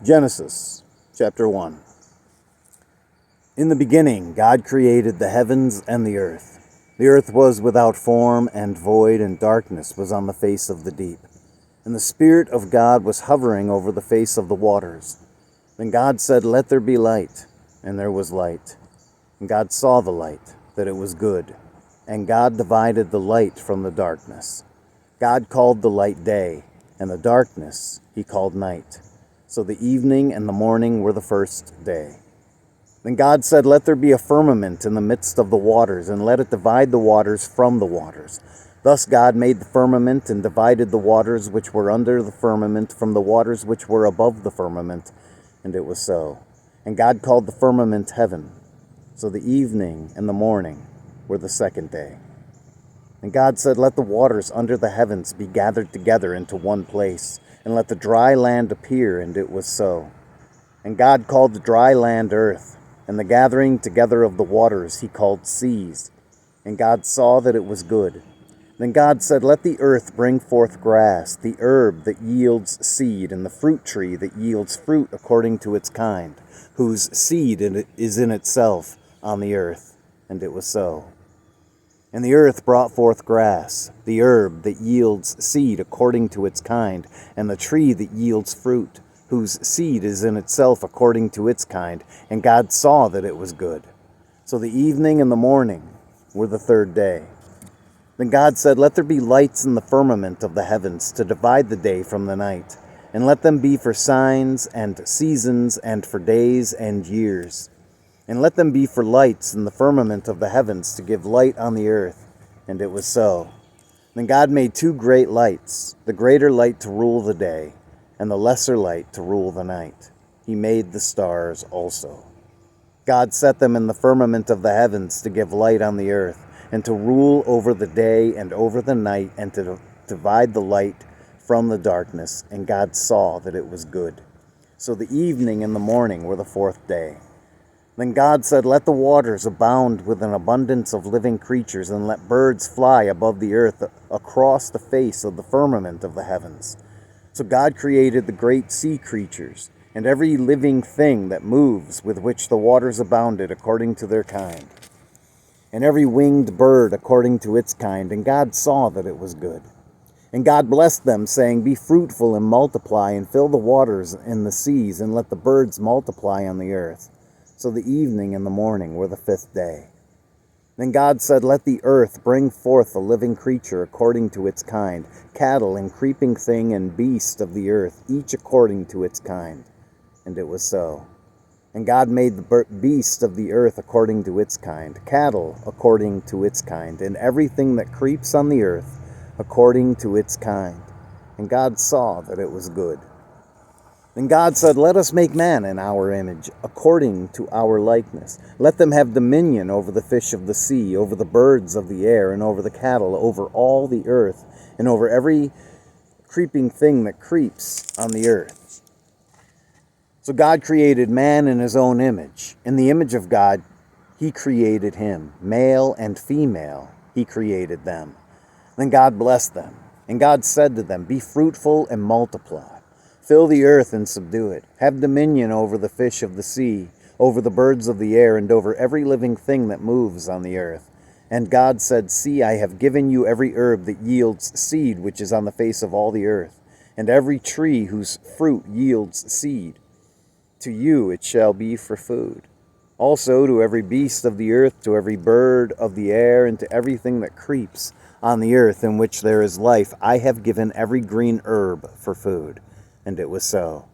Genesis chapter 1. In the beginning, God created the heavens and the earth. The earth was without form and void, and darkness was on the face of the deep. And the Spirit of God was hovering over the face of the waters. Then God said, "Let there be light," and there was light. And God saw the light, that it was good. And God divided the light from the darkness. God called the light day, and the darkness he called night. So the evening and the morning were the first day. Then God said, "Let there be a firmament in the midst of the waters, and let it divide the waters from the waters." Thus God made the firmament, and divided the waters which were under the firmament from the waters which were above the firmament. And it was so. And God called the firmament heaven. So the evening and the morning were the second day. And God said, "Let the waters under the heavens be gathered together into one place, and let the dry land appear," and it was so. And God called the dry land earth, and the gathering together of the waters he called seas. And God saw that it was good. Then God said, "Let the earth bring forth grass, the herb that yields seed, and the fruit tree that yields fruit according to its kind, whose seed is in itself on the earth." And it was so. And the earth brought forth grass, the herb that yields seed according to its kind, and the tree that yields fruit, whose seed is in itself according to its kind. And God saw that it was good. So the evening and the morning were the third day. Then God said, "Let there be lights in the firmament of the heavens to divide the day from the night, and let them be for signs and seasons and for days and years. And let them be for lights in the firmament of the heavens to give light on the earth." And it was so. Then God made two great lights, the greater light to rule the day, and the lesser light to rule the night. He made the stars also. God set them in the firmament of the heavens to give light on the earth, and to rule over the day and over the night, and to divide the light from the darkness. And God saw that it was good. So the evening and the morning were the fourth day. Then God said, "Let the waters abound with an abundance of living creatures, and let birds fly above the earth across the face of the firmament of the heavens." So God created the great sea creatures, and every living thing that moves, with which the waters abounded according to their kind, and every winged bird according to its kind. And God saw that it was good. And God blessed them, saying, "Be fruitful and multiply, and fill the waters in the seas, and let the birds multiply on the earth." So the evening and the morning were the fifth day. Then God said, "Let the earth bring forth a living creature according to its kind, cattle and creeping thing and beast of the earth, each according to its kind." And it was so. And God made the beast of the earth according to its kind, cattle according to its kind, and everything that creeps on the earth according to its kind. And God saw that it was good. Then God said, "Let us make man in our image, according to our likeness. Let them have dominion over the fish of the sea, over the birds of the air, and over the cattle, over all the earth, and over every creeping thing that creeps on the earth." So God created man in his own image. In the image of God, he created him. Male and female, he created them. Then God blessed them. And God said to them, "Be fruitful and multiply. Fill the earth and subdue it. Have dominion over the fish of the sea, over the birds of the air, and over every living thing that moves on the earth." And God said, "See, I have given you every herb that yields seed which is on the face of all the earth, and every tree whose fruit yields seed. To you it shall be for food. Also to every beast of the earth, to every bird of the air, and to everything that creeps on the earth in which there is life, I have given every green herb for food." And it was so.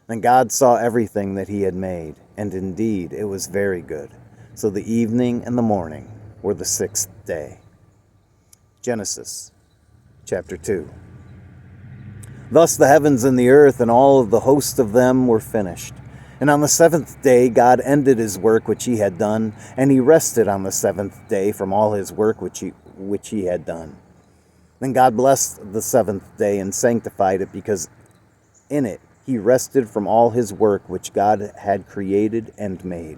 Then God saw everything that he had made, and indeed it was very good. So the evening and the morning were the sixth day. Genesis chapter 2. Thus the heavens and the earth and all of the host of them were finished. And on the seventh day God ended his work which he had done, and he rested on the seventh day from all his work which he had done. Then God blessed the seventh day and sanctified it, because in it he rested from all his work which God had created and made.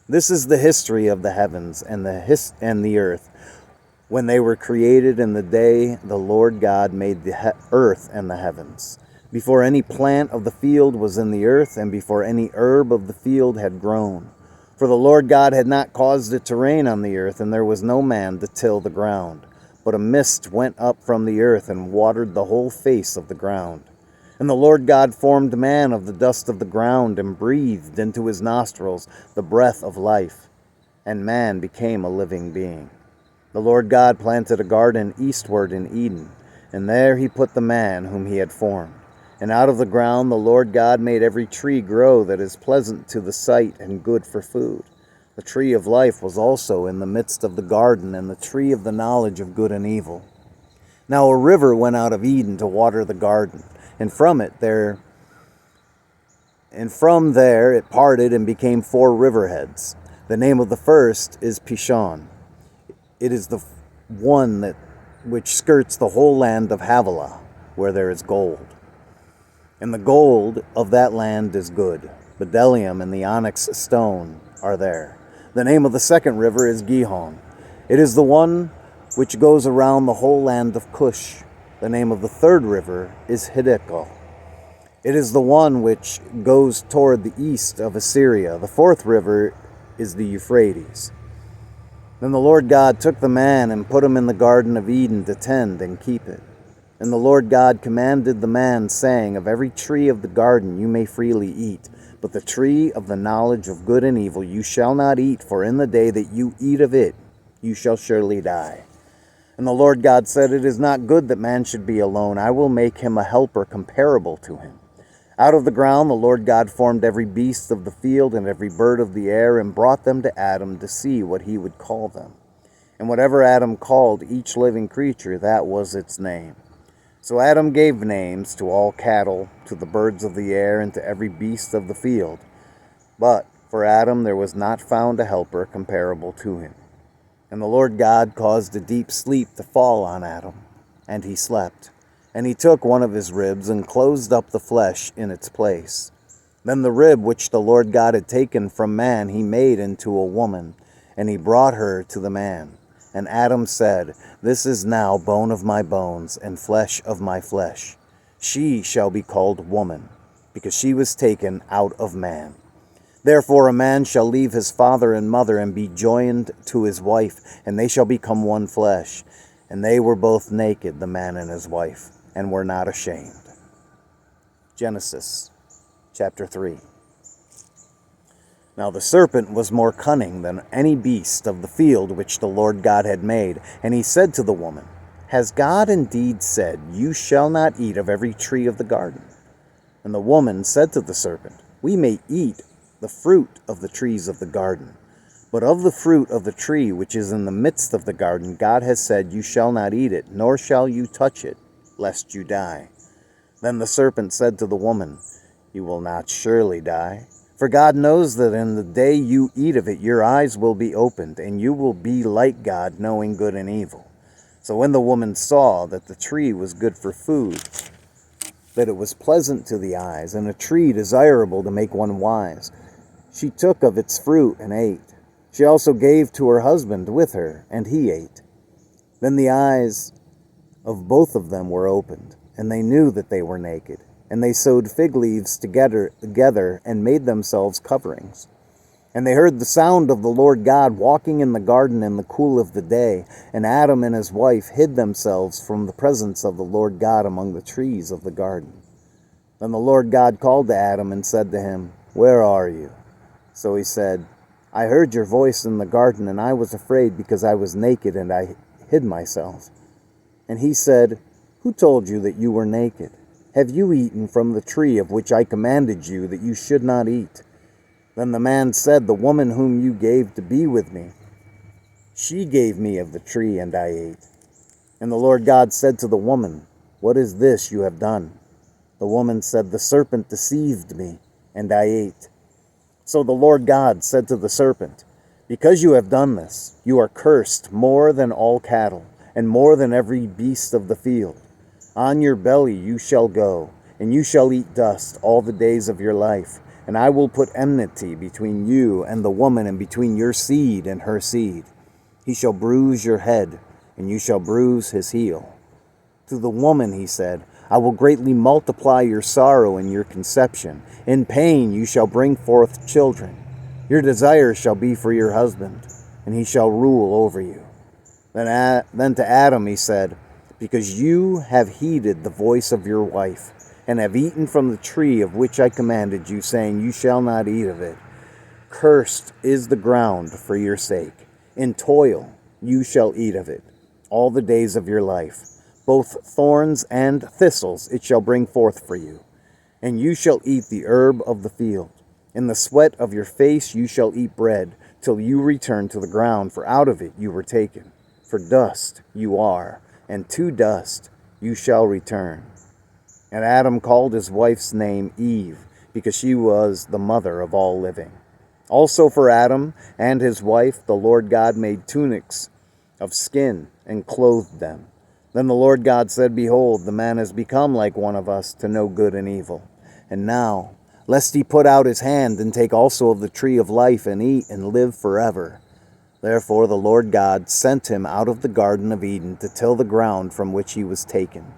This is the history of the heavens and the earth, when they were created in the day the Lord God made the earth and the heavens. before any plant of the field was in the earth, and before any herb of the field had grown. For the Lord God had not caused it to rain on the earth, and there was no man to till the ground. But a mist went up from the earth and watered the whole face of the ground. And the Lord God formed man of the dust of the ground, and breathed into his nostrils the breath of life, and man became a living being. The Lord God planted a garden eastward in Eden, and there he put the man whom he had formed. And out of the ground the Lord God made every tree grow that is pleasant to the sight and good for food. The tree of life was also in the midst of the garden, and the tree of the knowledge of good and evil. Now a river went out of Eden to water the garden, and from there it parted and became 4 riverheads. The name of the first is Pishon. It is the one which skirts the whole land of Havilah, where there is gold. And the gold of that land is good. Bdellium and the onyx stone are there. The name of the second river is Gihon. It is the one which goes around the whole land of Cush. The name of the third river is Hiddekel. It is the one which goes toward the east of Assyria. The fourth river is the Euphrates. Then the Lord God took the man and put him in the garden of Eden to tend and keep it. And the Lord God commanded the man, saying, Of every tree of the garden you may freely eat, but the tree of the knowledge of good and evil you shall not eat, for in the day that you eat of it you shall surely die. And the Lord God said, It is not good that man should be alone. I will make him a helper comparable to him. Out of the ground the Lord God formed every beast of the field and every bird of the air, and brought them to Adam to see what he would call them. And whatever Adam called each living creature, that was its name. So Adam gave names to all cattle, to the birds of the air, and to every beast of the field. But for Adam there was not found a helper comparable to him. And the Lord God caused a deep sleep to fall on Adam, and he slept. And he took one of his ribs and closed up the flesh in its place. Then the rib which the Lord God had taken from man he made into a woman, and he brought her to the man. And Adam said, This is now bone of my bones and flesh of my flesh. She shall be called woman, because she was taken out of man. Therefore a man shall leave his father and mother and be joined to his wife, and they shall become one flesh. And they were both naked, the man and his wife, and were not ashamed. Genesis chapter 3. Now the serpent was more cunning than any beast of the field which the Lord God had made. And he said to the woman, Has God indeed said, You shall not eat of every tree of the garden? And the woman said to the serpent, We may eat the fruit of the trees of the garden. But of the fruit of the tree which is in the midst of the garden, God has said, You shall not eat it, nor shall you touch it, lest you die. Then the serpent said to the woman, You will not surely die. For God knows that in the day you eat of it, your eyes will be opened, and you will be like God, knowing good and evil. So when the woman saw that the tree was good for food, that it was pleasant to the eyes, and a tree desirable to make one wise, she took of its fruit and ate. She also gave to her husband with her, and he ate. Then the eyes of both of them were opened, and they knew that they were naked. And they sewed fig leaves together and made themselves coverings. And they heard the sound of the Lord God walking in the garden in the cool of the day. And Adam and his wife hid themselves from the presence of the Lord God among the trees of the garden. Then the Lord God called to Adam and said to him, Where are you? So he said, I heard your voice in the garden, and I was afraid because I was naked, and I hid myself. And he said, Who told you that you were naked? Have you eaten from the tree of which I commanded you that you should not eat? Then the man said, The woman whom you gave to be with me, she gave me of the tree, and I ate. And the Lord God said to the woman, What is this you have done? The woman said, The serpent deceived me, and I ate. So the Lord God said to the serpent, Because you have done this, you are cursed more than all cattle, and more than every beast of the field. On your belly you shall go, and you shall eat dust all the days of your life. And I will put enmity between you and the woman, and between your seed and her seed. He shall bruise your head, and you shall bruise his heel. To the woman he said, I will greatly multiply your sorrow and your conception. In pain you shall bring forth children. Your desire shall be for your husband, and he shall rule over you. Then to Adam he said, because you have heeded the voice of your wife, and have eaten from the tree of which I commanded you, saying, you shall not eat of it. Cursed is the ground for your sake. In toil you shall eat of it all the days of your life. Both thorns and thistles it shall bring forth for you. And you shall eat the herb of the field. In the sweat of your face you shall eat bread, till you return to the ground, for out of it you were taken. For dust you are, and to dust you shall return. And Adam called his wife's name Eve, because she was the mother of all living. Also for Adam and his wife the Lord God made tunics of skin and clothed them. Then the Lord God said, behold, the man has become like one of us to know good and evil. And now, lest he put out his hand and take also of the tree of life and eat and live forever. Therefore the Lord God sent him out of the Garden of Eden to till the ground from which he was taken.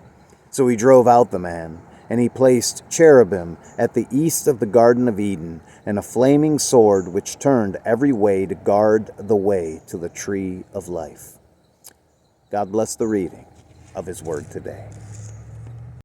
So he drove out the man, and he placed cherubim at the east of the Garden of Eden, and a flaming sword which turned every way to guard the way to the tree of life. God bless the reading of his word today.